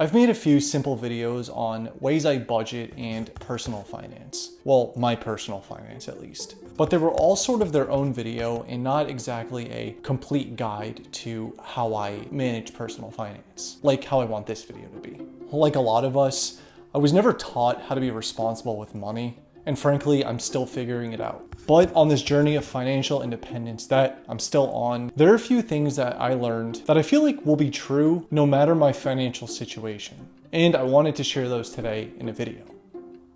I've made a few simple videos on ways I budget and personal finance. Well, my personal finance at least. But they were all sort of their own video and not exactly a complete guide to how I manage personal finance, like how I want this video to be. Like a lot of us, I was never taught how to be responsible with money, and frankly, I'm still figuring it out. But on this journey of financial independence that I'm still on, there are a few things that I learned that I feel like will be true no matter my financial situation. And I wanted to share those today in a video.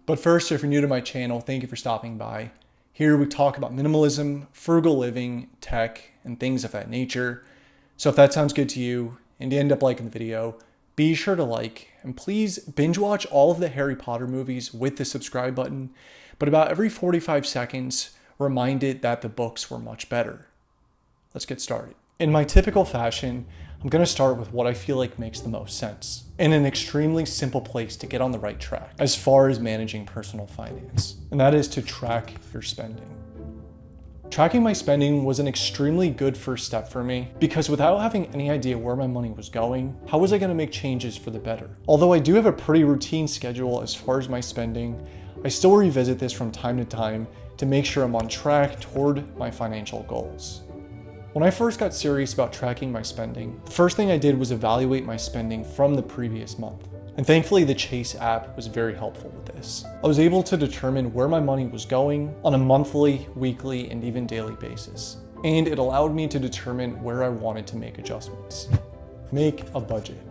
But first, if you're new to my channel, thank you for stopping by. Here we talk about minimalism, frugal living, tech, and things of that nature. So if that sounds good to you and you end up liking the video, be sure to like, and please binge watch all of the Harry Potter movies with the subscribe button, but about every 45 seconds, remind it that the books were much better. Let's get started. In my typical fashion, I'm going to start with what I feel like makes the most sense, and an extremely simple place to get on the right track as far as managing personal finance, and that is to track your spending. Tracking my spending was an extremely good first step for me because without having any idea where my money was going, how was I going to make changes for the better? Although I do have a pretty routine schedule as far as my spending, I still revisit this from time to time to make sure I'm on track toward my financial goals. When I first got serious about tracking my spending, the first thing I did was evaluate my spending from the previous month. And thankfully, the Chase app was very helpful with this. I was able to determine where my money was going on a monthly, weekly, and even daily basis. And it allowed me to determine where I wanted to make adjustments. Make a budget.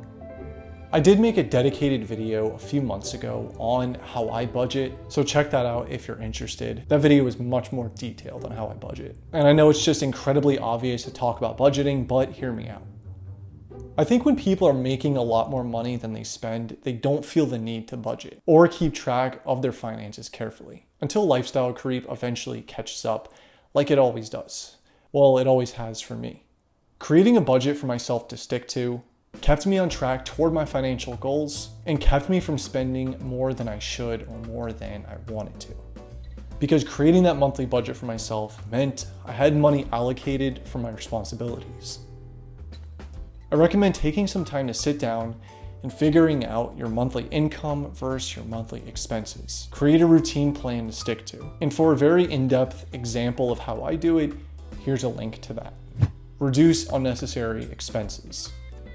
I did make a dedicated video a few months ago on how I budget, so check that out if you're interested. That video is much more detailed on how I budget. And I know it's just incredibly obvious to talk about budgeting, but hear me out. I think when people are making a lot more money than they spend, they don't feel the need to budget or keep track of their finances carefully until lifestyle creep eventually catches up like it always does. Well, it always has for me. Creating a budget for myself to stick to kept me on track toward my financial goals and kept me from spending more than I should or more than I wanted to. Because creating that monthly budget for myself meant I had money allocated for my responsibilities. I recommend taking some time to sit down and figuring out your monthly income versus your monthly expenses. Create a routine plan to stick to. And for a very in-depth example of how I do it, here's a link to that. Reduce unnecessary expenses.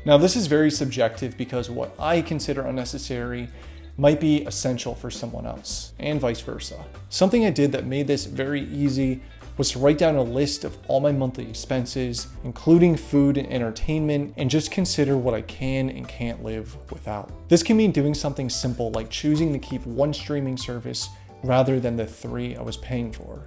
Now, this is very subjective because what I consider unnecessary might be essential for someone else, and vice versa. Something I did that made this very easy was to write down a list of all my monthly expenses, including food and entertainment, and just consider what I can and can't live without. This can mean doing something simple like choosing to keep one streaming service rather than the 3 I was paying for,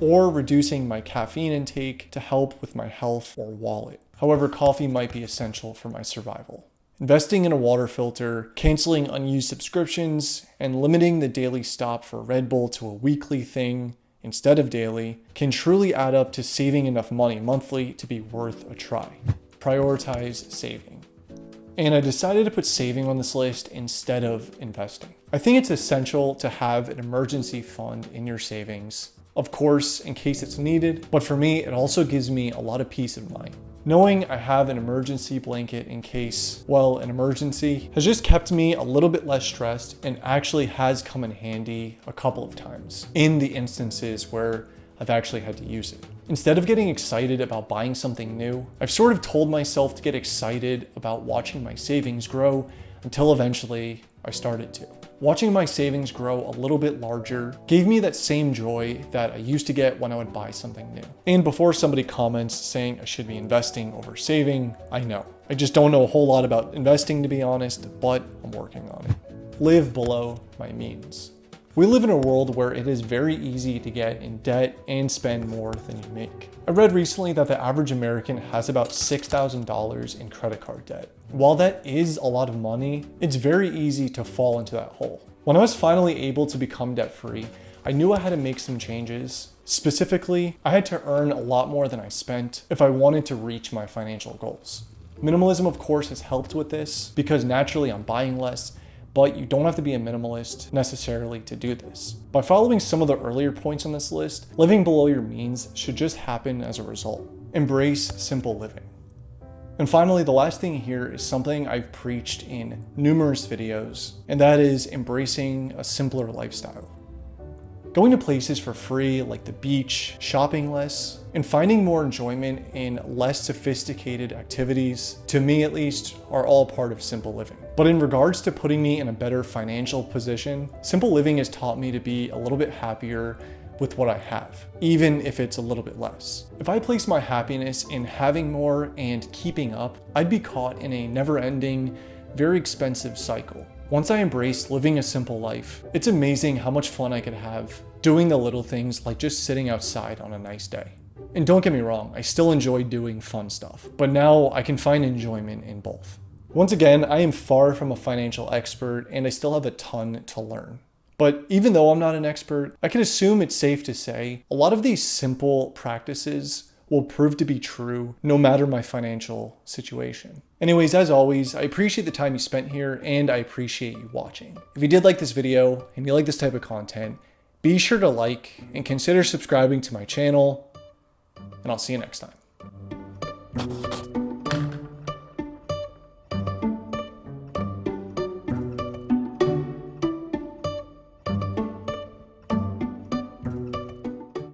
or reducing my caffeine intake to help with my health or wallet. However, coffee might be essential for my survival. Investing in a water filter, canceling unused subscriptions, and limiting the daily stop for Red Bull to a weekly thing instead of daily can truly add up to saving enough money monthly to be worth a try. Prioritize saving. And I decided to put saving on this list instead of investing. I think it's essential to have an emergency fund in your savings, of course, in case it's needed, but for me, it also gives me a lot of peace of mind. Knowing I have an emergency blanket in case, well, an emergency has just kept me a little bit less stressed and actually has come in handy a couple of times in the instances where I've actually had to use it. Instead of getting excited about buying something new, I've sort of told myself to get excited about watching my savings grow until eventually I started to. Watching my savings grow a little bit larger gave me that same joy that I used to get when I would buy something new. And before somebody comments saying I should be investing over saving, I know. I just don't know a whole lot about investing, to be honest, but I'm working on it. Live below my means. We live in a world where it is very easy to get in debt and spend more than you make. I read recently that the average American has about $6,000 in credit card debt. While that is a lot of money, it's very easy to fall into that hole. When I was finally able to become debt-free, I knew I had to make some changes. Specifically, I had to earn a lot more than I spent if I wanted to reach my financial goals. Minimalism, of course, has helped with this because naturally I'm buying less, but you don't have to be a minimalist necessarily to do this. By following some of the earlier points on this list, living below your means should just happen as a result. Embrace simple living. And finally, the last thing here is something I've preached in numerous videos, and that is embracing a simpler lifestyle. Going to places for free like the beach, shopping less, and finding more enjoyment in less sophisticated activities, to me at least, are all part of simple living. But in regards to putting me in a better financial position, simple living has taught me to be a little bit happier with what I have, even if it's a little bit less. If I place my happiness in having more and keeping up, I'd be caught in a never-ending, very expensive cycle. Once I embraced living a simple life, it's amazing how much fun I could have doing the little things like just sitting outside on a nice day. And don't get me wrong, I still enjoy doing fun stuff, but now I can find enjoyment in both. Once again, I am far from a financial expert and I still have a ton to learn. But even though I'm not an expert, I can assume it's safe to say a lot of these simple practices will prove to be true no matter my financial situation. Anyways, as always, I appreciate the time you spent here and I appreciate you watching. If you did like this video and you like this type of content, be sure to like and consider subscribing to my channel, and I'll see you next time.